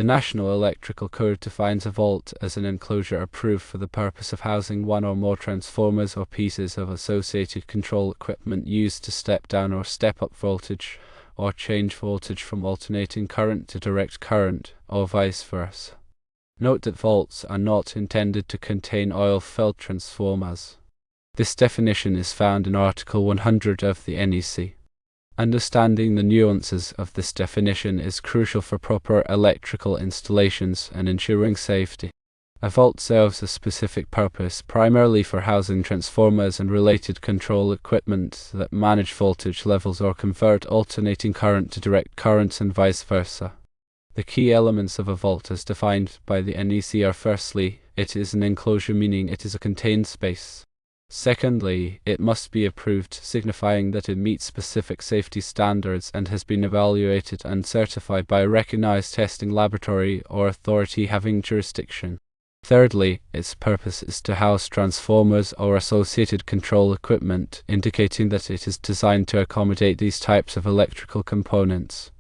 The National Electrical Code defines a vault as an enclosure approved for the purpose of housing one or more transformers or pieces of associated control equipment used to step down or step up voltage, or change voltage from alternating current to direct current, or vice versa. Note that vaults are not intended to contain oil-filled transformers. This definition is found in Article 100 of the NEC. Understanding the nuances of this definition is crucial for proper electrical installations and ensuring safety. A vault serves a specific purpose, primarily for housing transformers and related control equipment that manage voltage levels or convert alternating current to direct current and vice versa. The key elements of a vault as defined by the NEC are: firstly, it is an enclosure, meaning it is a contained space. Secondly, it must be approved, signifying that it meets specific safety standards and has been evaluated and certified by a recognized testing laboratory or authority having jurisdiction. Thirdly, its purpose is to house transformers or associated control equipment, indicating that it is designed to accommodate these types of electrical components.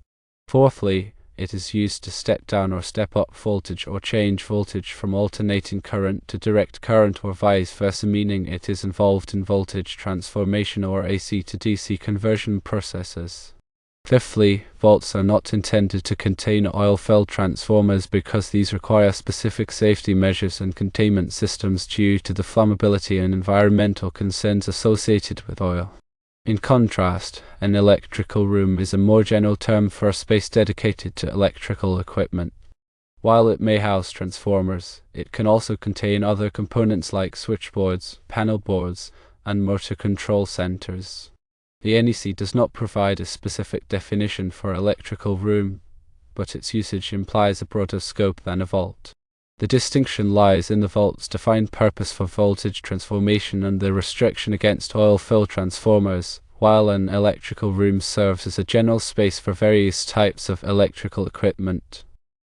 Fourthly, it is used to step down or step up voltage or change voltage from alternating current to direct current or vice versa, meaning it is involved in voltage transformation or AC to DC conversion processes. Fifthly, vaults are not intended to contain oil-filled transformers because these require specific safety measures and containment systems due to the flammability and environmental concerns associated with oil. In contrast, an electrical room is a more general term for a space dedicated to electrical equipment. While it may house transformers, it can also contain other components like switchboards, panel boards, and motor control centers. The NEC does not provide a specific definition for electrical room, but its usage implies a broader scope than a vault. The distinction lies in the vault's defined purpose for voltage transformation and the restriction against oil-filled transformers, while an electrical room serves as a general space for various types of electrical equipment.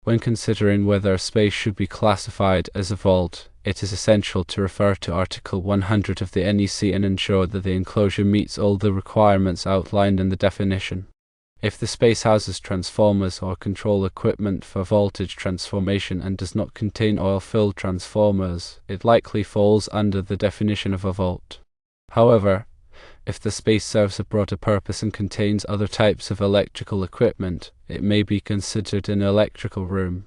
When considering whether a space should be classified as a vault, it is essential to refer to Article 100 of the NEC and ensure that the enclosure meets all the requirements outlined in the definition. If the space houses transformers or control equipment for voltage transformation and does not contain oil-filled transformers, it likely falls under the definition of a vault. However, if the space serves a broader purpose and contains other types of electrical equipment, it may be considered an electrical room.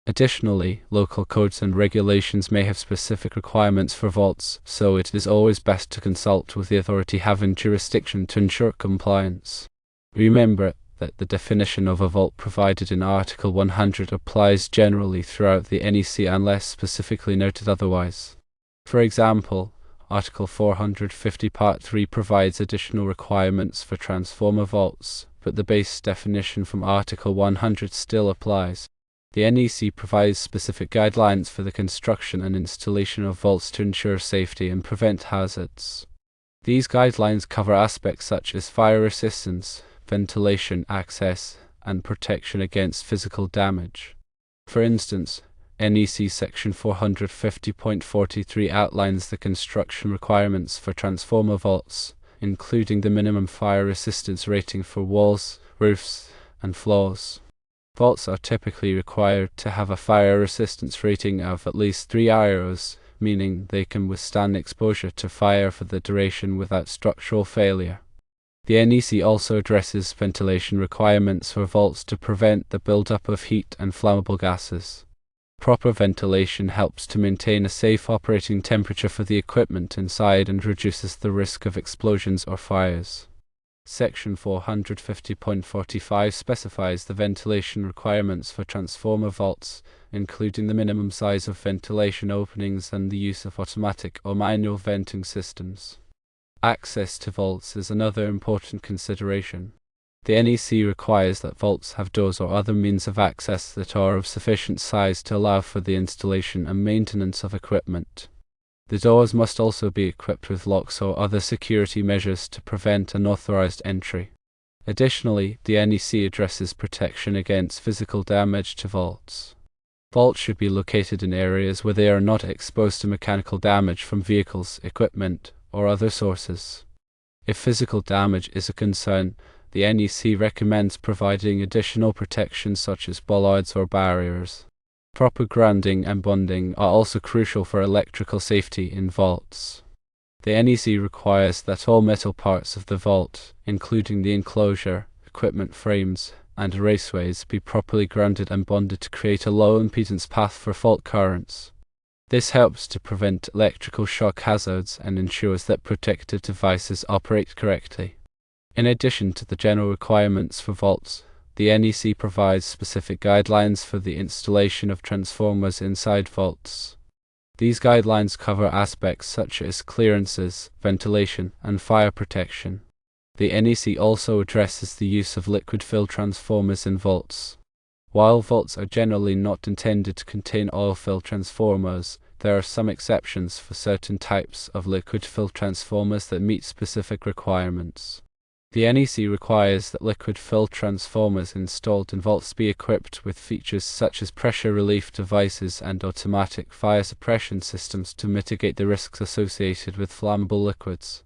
Additionally, local codes and regulations may have specific requirements for vaults, so it is always best to consult with the authority having jurisdiction to ensure compliance. Remember that the definition of a vault provided in Article 100 applies generally throughout the NEC unless specifically noted otherwise. For example, Article 450 Part 3 provides additional requirements for transformer vaults, but the base definition from Article 100 still applies. The NEC provides specific guidelines for the construction and installation of vaults to ensure safety and prevent hazards. These guidelines cover aspects such as fire resistance, ventilation, access, and protection against physical damage. For instance, NEC Section 450.43 outlines the construction requirements for transformer vaults, including the minimum fire resistance rating for walls, roofs, and floors. Vaults are typically required to have a fire resistance rating of at least 3 IROs, meaning they can withstand exposure to fire for the duration without structural failure. The NEC also addresses ventilation requirements for vaults to prevent the buildup of heat and flammable gases. Proper ventilation helps to maintain a safe operating temperature for the equipment inside and reduces the risk of explosions or fires. Section 450.45 specifies the ventilation requirements for transformer vaults, including the minimum size of ventilation openings and the use of automatic or manual venting systems. Access to vaults is another important consideration. The NEC requires that vaults have doors or other means of access that are of sufficient size to allow for the installation and maintenance of equipment. The doors must also be equipped with locks or other security measures to prevent unauthorized entry. Additionally, the NEC addresses protection against physical damage to vaults. Vaults should be located in areas where they are not exposed to mechanical damage from vehicles, equipment, or other sources. If physical damage is a concern, the NEC recommends providing additional protection such as bollards or barriers. Proper grounding and bonding are also crucial for electrical safety in vaults. The NEC requires that all metal parts of the vault, including the enclosure, equipment frames, and raceways, be properly grounded and bonded to create a low impedance path for fault currents. This helps to prevent electrical shock hazards and ensures that protective devices operate correctly. In addition to the general requirements for vaults, the NEC provides specific guidelines for the installation of transformers inside vaults. These guidelines cover aspects such as clearances, ventilation, and fire protection. The NEC also addresses the use of liquid-filled transformers in vaults. While vaults are generally not intended to contain oil-filled transformers, there are some exceptions for certain types of liquid-filled transformers that meet specific requirements. The NEC requires that liquid-filled transformers installed in vaults be equipped with features such as pressure relief devices and automatic fire suppression systems to mitigate the risks associated with flammable liquids.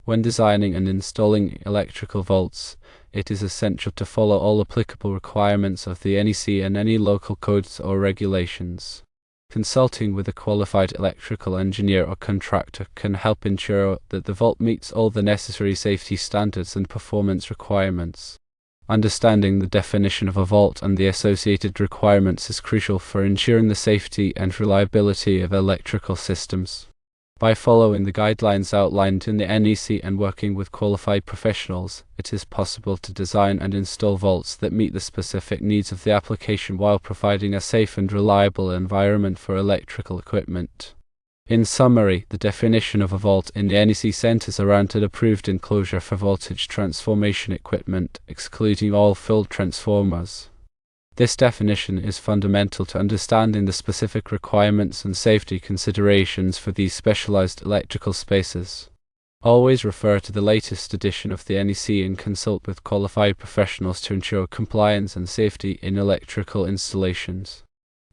When designing and installing electrical vaults, it is essential to follow all applicable requirements of the NEC and any local codes or regulations. Consulting with a qualified electrical engineer or contractor can help ensure that the vault meets all the necessary safety standards and performance requirements. Understanding the definition of a vault and the associated requirements is crucial for ensuring the safety and reliability of electrical systems. By following the guidelines outlined in the NEC and working with qualified professionals, it is possible to design and install vaults that meet the specific needs of the application while providing a safe and reliable environment for electrical equipment. In summary, the definition of a vault in the NEC centers around an approved enclosure for voltage transformation equipment, excluding all filled transformers. This definition is fundamental to understanding the specific requirements and safety considerations for these specialized electrical spaces. Always refer to the latest edition of the NEC and consult with qualified professionals to ensure compliance and safety in electrical installations.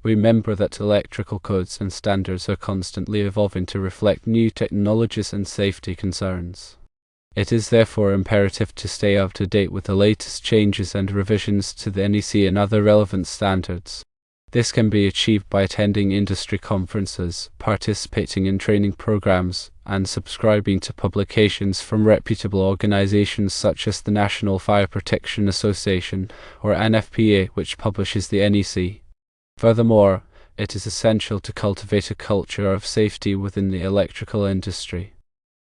Remember that electrical codes and standards are constantly evolving to reflect new technologies and safety concerns. It is therefore imperative to stay up to date with the latest changes and revisions to the NEC and other relevant standards. This can be achieved by attending industry conferences, participating in training programs, and subscribing to publications from reputable organizations such as the National Fire Protection Association, or NFPA, which publishes the NEC. Furthermore, it is essential to cultivate a culture of safety within the electrical industry.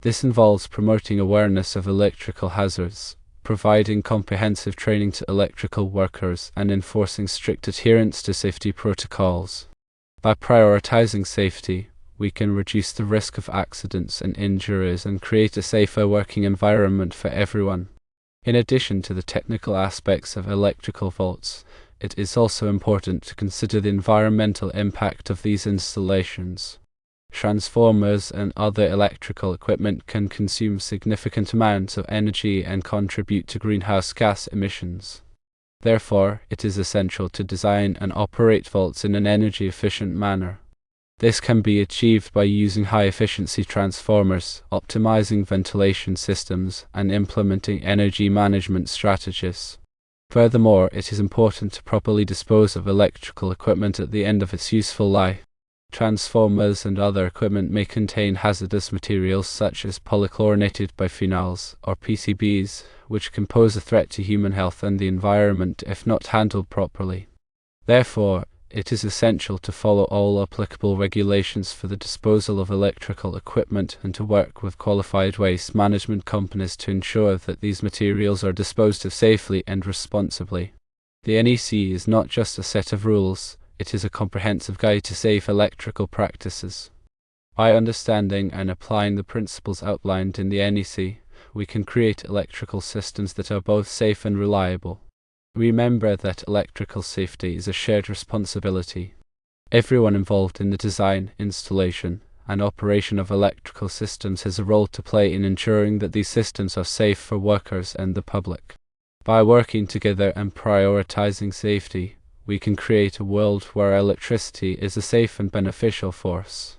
This involves promoting awareness of electrical hazards, providing comprehensive training to electrical workers, and enforcing strict adherence to safety protocols. By prioritizing safety, we can reduce the risk of accidents and injuries and create a safer working environment for everyone. In addition to the technical aspects of electrical vaults, it is also important to consider the environmental impact of these installations. Transformers and other electrical equipment can consume significant amounts of energy and contribute to greenhouse gas emissions. Therefore, it is essential to design and operate vaults in an energy-efficient manner. This can be achieved by using high-efficiency transformers, optimizing ventilation systems, and implementing energy management strategies. Furthermore, it is important to properly dispose of electrical equipment at the end of its useful life. Transformers and other equipment may contain hazardous materials such as polychlorinated biphenyls, or PCBs, which can pose a threat to human health and the environment if not handled properly. Therefore, it is essential to follow all applicable regulations for the disposal of electrical equipment and to work with qualified waste management companies to ensure that these materials are disposed of safely and responsibly. The NEC is not just a set of rules, it is a comprehensive guide to safe electrical practices. By understanding and applying the principles outlined in the NEC, we can create electrical systems that are both safe and reliable. Remember that electrical safety is a shared responsibility. Everyone involved in the design, installation, and operation of electrical systems has a role to play in ensuring that these systems are safe for workers and the public. By working together and prioritizing safety, we can create a world where electricity is a safe and beneficial force.